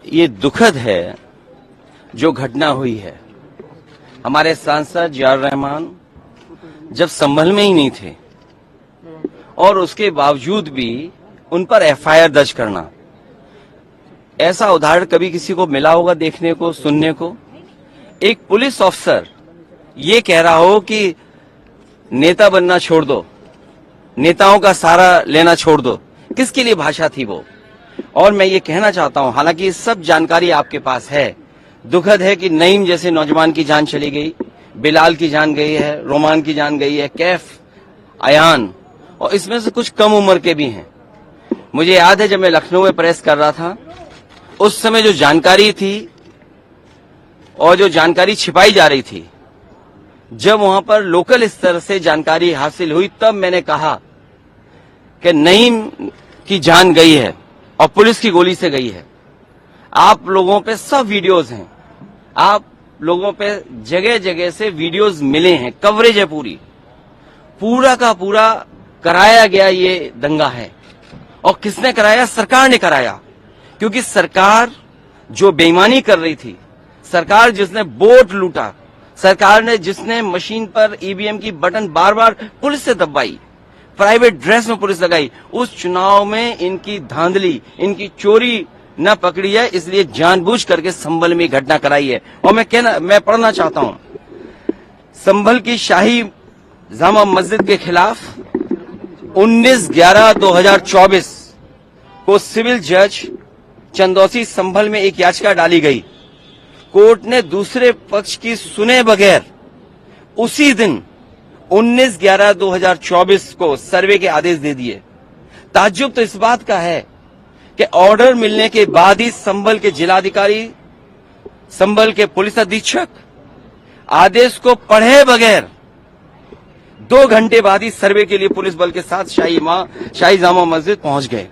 ये दुखद है जो घटना हुई है। हमारे सांसद जियाउर रहमान जब संभल में ही नहीं थे और उसके बावजूद भी उन पर एफआईआर दर्ज करना, ऐसा उदाहरण कभी किसी को मिला होगा देखने को, सुनने को? एक पुलिस अफसर ये कह रहा हो कि नेता बनना छोड़ दो, नेताओं का सहारा लेना छोड़ दो। किसके लिए भाषा थी वो? और मैं ये कहना चाहता हूं, हालांकि ये सब जानकारी आपके पास है, दुखद है कि नईम जैसे नौजवान की जान चली गई, बिलाल की जान गई है, रोमान की जान गई है, कैफ, अयान, और इसमें से कुछ कम उम्र के भी हैं। मुझे याद है जब मैं लखनऊ में प्रेस कर रहा था, उस समय जो जानकारी थी और जो जानकारी छिपाई जा रही थी, जब वहां पर लोकल स्तर से जानकारी हासिल हुई, तब मैंने कहा कि नईम की जान गई है और पुलिस की गोली से गई है। आप लोगों पे सब वीडियोस हैं, आप लोगों पे जगह जगह से वीडियोस मिले हैं, कवरेज है पूरा का पूरा कराया गया ये दंगा है। और किसने कराया? सरकार ने कराया, क्योंकि सरकार जो बेईमानी कर रही थी, सरकार जिसने वोट लूटा, सरकार ने जिसने मशीन पर ईवीएम की बटन बार बार पुलिस से दबाई, प्राइवेट ड्रेस में पुलिस लगाई, उस चुनाव में इनकी धांधली, इनकी चोरी न पकड़ी है, इसलिए जानबूझ करके संभल में घटना कराई है। और मैं पढ़ना चाहता हूं, संभल की शाही जामा मस्जिद के खिलाफ 19/11/2024 को सिविल जज चंदौसी संभल में एक याचिका डाली गई। कोर्ट ने दूसरे पक्ष की सुने बगैर उसी दिन 19/11/2024 को सर्वे के आदेश दे दिए। ताज्जुब तो इस बात का है कि ऑर्डर मिलने के बाद ही संभल के जिलाधिकारी, संभल के पुलिस अधीक्षक आदेश को पढ़े बगैर 2 घंटे बाद ही सर्वे के लिए पुलिस बल के साथ शाही जामा मस्जिद पहुंच गए।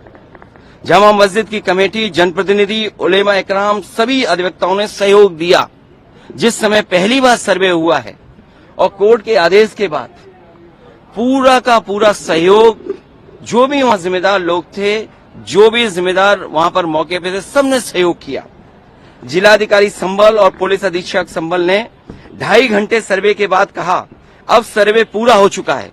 जामा मस्जिद की कमेटी, जनप्रतिनिधि, उलेमा इकराम, सभी अधिवक्ताओं ने सहयोग दिया। जिस समय पहली बार सर्वे हुआ है और कोर्ट के आदेश के बाद पूरा का पूरा सहयोग, जो भी वहां जिम्मेदार लोग थे, जो भी जिम्मेदार वहां पर मौके पे थे, सबने सहयोग किया। जिलाधिकारी संभल और पुलिस अधीक्षक संभल ने 2.5 घंटे सर्वे के बाद कहा, अब सर्वे पूरा हो चुका है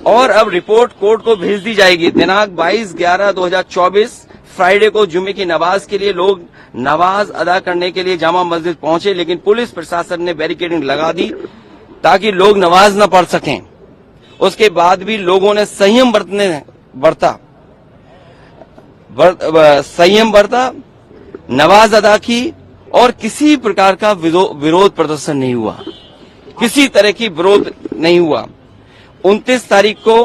और अब रिपोर्ट कोर्ट को भेज दी जाएगी। दिनांक 22/11/2024 फ्राइडे को जुम्मे की नमाज के लिए लोग नमाज अदा करने के लिए जामा मस्जिद पहुंचे, लेकिन पुलिस प्रशासन ने बैरिकेडिंग लगा दी ताकि लोग नमाज न पढ़ सकें। उसके बाद भी लोगों ने संयम बरता, नमाज अदा की और किसी प्रकार का विरोध प्रदर्शन नहीं हुआ, किसी तरह की विरोध नहीं हुआ। 29 तारीख को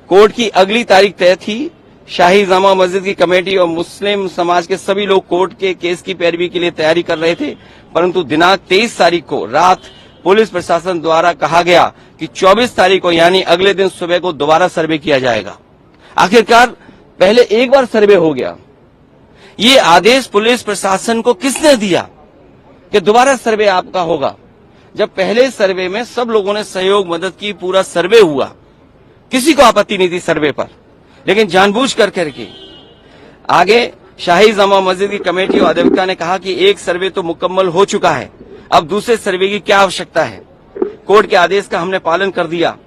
कोर्ट की अगली तारीख तय थी। शाही जामा मस्जिद की कमेटी और मुस्लिम समाज के सभी लोग कोर्ट के केस की पैरवी के लिए तैयारी कर रहे थे, परंतु दिनांक 23 तारीख को रात पुलिस प्रशासन द्वारा कहा गया कि 24 तारीख को यानी अगले दिन सुबह को दोबारा सर्वे किया जाएगा। आखिरकार पहले एक बार सर्वे हो गया। ये आदेश पुलिस प्रशासन को किसने दिया कि दोबारा सर्वे आपका होगा, जब पहले सर्वे में सब लोगों ने सहयोग मदद की, पूरा सर्वे हुआ, किसी को आपत्ति नहीं थी सर्वे पर, लेकिन जानबूझ करके आगे शाही जामा मस्जिद की कमेटी और अधिवक्ता ने कहा कि एक सर्वे तो मुकम्मल हो चुका है, अब दूसरे सर्वे की क्या आवश्यकता है। कोर्ट के आदेश का हमने पालन कर दिया,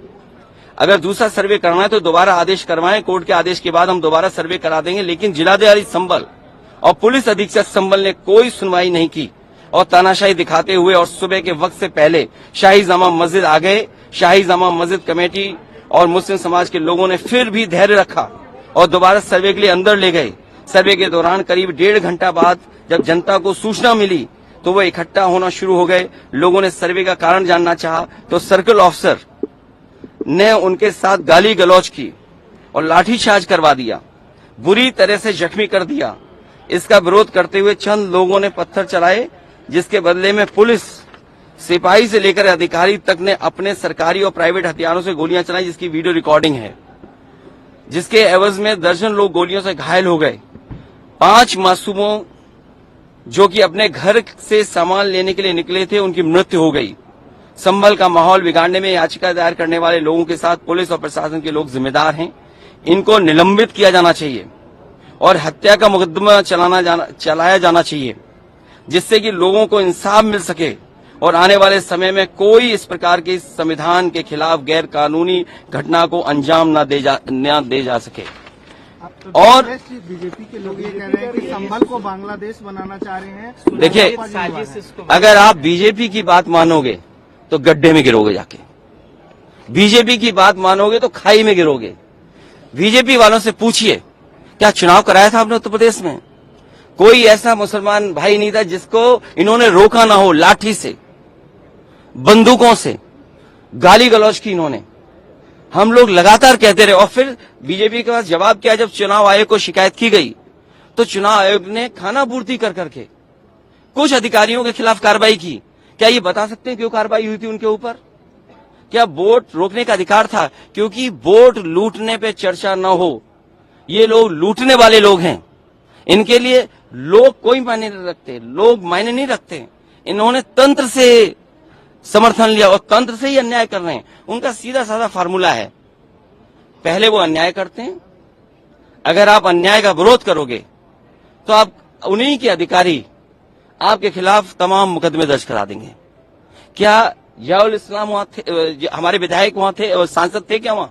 अगर दूसरा सर्वे करना है तो दोबारा आदेश करवाएं, कोर्ट के आदेश के बाद हम दोबारा सर्वे करा देंगे। लेकिन जिलाधिकारी संभल और पुलिस अधीक्षक संभल ने कोई सुनवाई नहीं की और तानाशाही दिखाते हुए और सुबह के वक्त से पहले शाही जामा मस्जिद आ गए। शाही जामा मस्जिद कमेटी और मुस्लिम समाज के लोगों ने फिर भी धैर्य रखा और दोबारा सर्वे के लिए अंदर ले गए। सर्वे के दौरान करीब 1.5 घंटा बाद जब जनता को सूचना मिली तो वो इकट्ठा होना शुरू हो गए। लोगों ने सर्वे का कारण जानना चाहा तो सर्कल ऑफिसर ने उनके साथ गाली गलौज की और लाठीचार्ज करवा दिया, बुरी तरह से जख्मी कर दिया। इसका विरोध करते हुए चंद लोगों ने पत्थर चलाए, जिसके बदले में पुलिस, सिपाही से लेकर अधिकारी तक ने अपने सरकारी और प्राइवेट हथियारों से गोलियां चलाई, जिसकी वीडियो रिकॉर्डिंग है, जिसके एवज में दर्जन लोग गोलियों से घायल हो गए। 5 मासूमों जो कि अपने घर से सामान लेने के लिए निकले थे, उनकी मृत्यु हो गई। संभल का माहौल बिगाड़ने में याचिका दायर करने वाले लोगों के साथ पुलिस और प्रशासन के लोग जिम्मेदार हैं। इनको निलंबित किया जाना चाहिए और हत्या का मुकदमा चलाया जाना चाहिए, जिससे कि लोगों को इंसाफ मिल सके और आने वाले समय में कोई इस प्रकार के संविधान के खिलाफ गैर कानूनी घटना को अंजाम न दे जा सके। और बीजेपी के लोग ये कह रहे हैं कि संभल को बांग्लादेश बनाना चाह रहे हैं। देखिए, अगर आप बीजेपी की बात मानोगे तो गड्ढे में गिरोगे, जाके बीजेपी की बात मानोगे तो खाई में गिरोगे। बीजेपी वालों से पूछिए, क्या चुनाव कराया था आपने उत्तर प्रदेश में? कोई ऐसा मुसलमान भाई नहीं था जिसको इन्होंने रोका ना हो। लाठी से, बंदूकों से गाली गलौज की इन्होंने। हम लोग लगातार कहते रहे और फिर बीजेपी के पास जवाब क्या? जब चुनाव आयोग को शिकायत की गई तो चुनाव आयोग ने खाना पूर्ति कर करके कुछ अधिकारियों के खिलाफ कार्रवाई की। क्या ये बता सकते हैं क्यों कार्रवाई हुई थी उनके ऊपर? क्या वोट रोकने का अधिकार था? क्योंकि वोट लूटने पे चर्चा न हो। ये लोग लूटने वाले लोग हैं, इनके लिए लोग कोई मायने नहीं रखते, लोग मायने नहीं रखते। इन्होंने तंत्र से समर्थन लिया और तंत्र से ही अन्याय कर रहे हैं। उनका सीधा साधा फार्मूला है, पहले वो अन्याय करते हैं, अगर आप अन्याय का विरोध करोगे तो आप उन्हीं के अधिकारी आपके खिलाफ तमाम मुकदमे दर्ज करा देंगे। क्या जियाउल इस्लाम वहां थे? हमारे विधायक वहां थे और सांसद थे क्या वहां?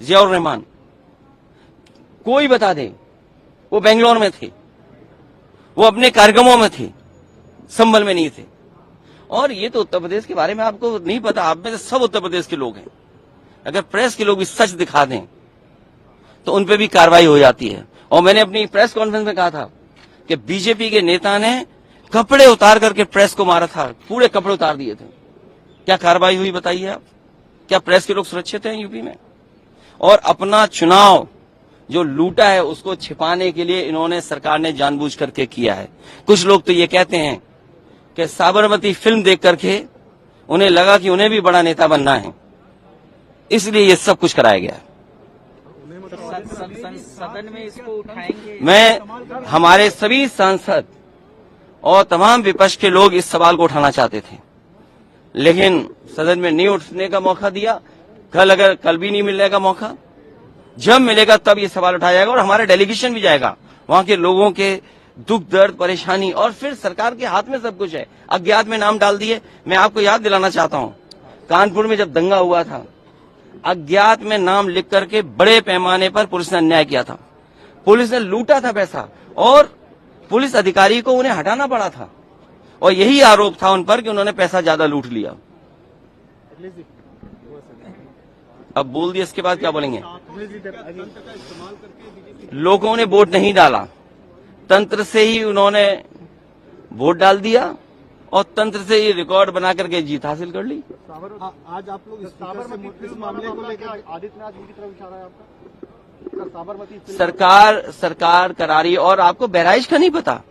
जियाउर रहमान। कोई बता दे, वो बेंगलोर में थे, वो अपने कार्यक्रमों में थे, संभल में नहीं थे। और ये तो उत्तर प्रदेश के बारे में आपको नहीं पता। आप में से सब उत्तर प्रदेश के लोग हैं। अगर प्रेस के लोग भी सच दिखा दें तो उन पे भी कार्रवाई हो जाती है। और मैंने अपनी प्रेस कॉन्फ्रेंस में कहा था कि बीजेपी के नेता ने कपड़े उतार करके प्रेस को मारा था, पूरे कपड़े उतार दिए थे। क्या कार्रवाई हुई बताइए आप? क्या प्रेस के लोग सुरक्षित हैं यूपी में? और अपना चुनाव जो लूटा है उसको छिपाने के लिए इन्होंने, सरकार ने जानबूझ करके किया है। कुछ लोग तो ये कहते हैं कि साबरमती फिल्म देख करके उन्हें लगा कि उन्हें भी बड़ा नेता बनना है, इसलिए ये सब कुछ कराया गया। सदन में इसको उठाएंगे। मैं, हमारे सभी सांसद और तमाम विपक्ष के लोग इस सवाल को उठाना चाहते थे, लेकिन सदन में नहीं उठने का मौका दिया। कल भी नहीं मिलने का मौका, जब मिलेगा तब ये सवाल उठाया जाएगा और हमारा डेलीगेशन भी जाएगा। वहां के लोगों के दुख दर्द परेशानी, और फिर सरकार के हाथ में सब कुछ है। अज्ञात में नाम डाल दिए। मैं आपको याद दिलाना चाहता हूं, कानपुर में जब दंगा हुआ था, अज्ञात में नाम लिख करके बड़े पैमाने पर पुलिस ने अन्याय किया था। पुलिस ने लूटा था पैसा और पुलिस अधिकारी को उन्हें हटाना पड़ा था, और यही आरोप था उन पर कि उन्होंने पैसा ज्यादा लूट लिया। अब बोल दिया, इसके बाद क्या बोलेंगे? लोगों ने वोट नहीं डाला, तंत्र से ही उन्होंने वोट डाल दिया और तंत्र से ही रिकॉर्ड बना करके जीत हासिल कर ली। आज आप लोग इस मामले को लेकर आदित्यनाथ जी की तरफ इशारा है आपका? साबरमती सरकार करा रही है। और आपको बहराइच का नहीं पता,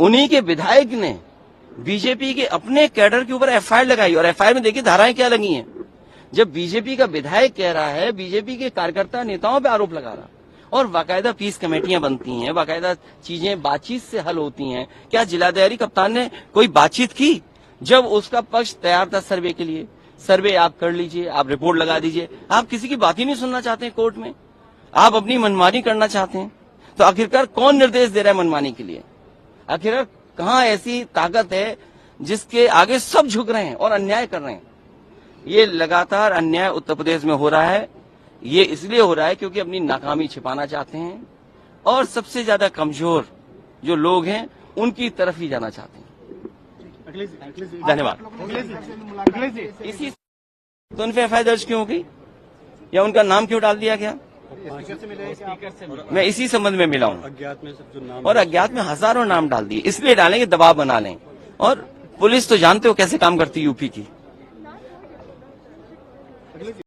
उन्हीं के विधायक ने बीजेपी के अपने कैडर के ऊपर एफआईआर लगाई, और एफआईआर में देखिए धाराएं क्या लगी हैं। जब बीजेपी का विधायक कह रहा है, बीजेपी के कार्यकर्ता नेताओं पे आरोप लगा रहा, और बाकायदा पीस कमेटियां बनती हैं, बाकायदा चीजें बातचीत से हल होती हैं। क्या जिलाधिकारी कप्तान ने कोई बातचीत की? जब उसका पक्ष तैयार था सर्वे के लिए, सर्वे आप कर लीजिए, आप रिपोर्ट लगा दीजिए। आप किसी की बात ही नहीं सुनना चाहते कोर्ट में, आप अपनी मनमानी करना चाहते हैं। तो आखिरकार कौन निर्देश दे रहा है मनमानी के लिए? आखिरकार कहां ऐसी ताकत है जिसके आगे सब झुक रहे हैं और अन्याय कर रहे हैं? ये लगातार अन्याय उत्तर प्रदेश में हो रहा है। ये इसलिए हो रहा है क्योंकि अपनी नाकामी छिपाना चाहते हैं और सबसे ज्यादा कमजोर जो लोग हैं उनकी तरफ ही जाना चाहते हैं। धन्यवाद। इसी तो उन पे एफआईआर दर्ज क्यों हो गई या उनका नाम क्यों डाल दिया गया? मैं इसी संबंध में मिला हूं, और अज्ञात में हजारों नाम डाल दिए। इसलिए डालेंगे दबाव बना लें। और पुलिस तो जानते हो कैसे काम करती है यूपी की।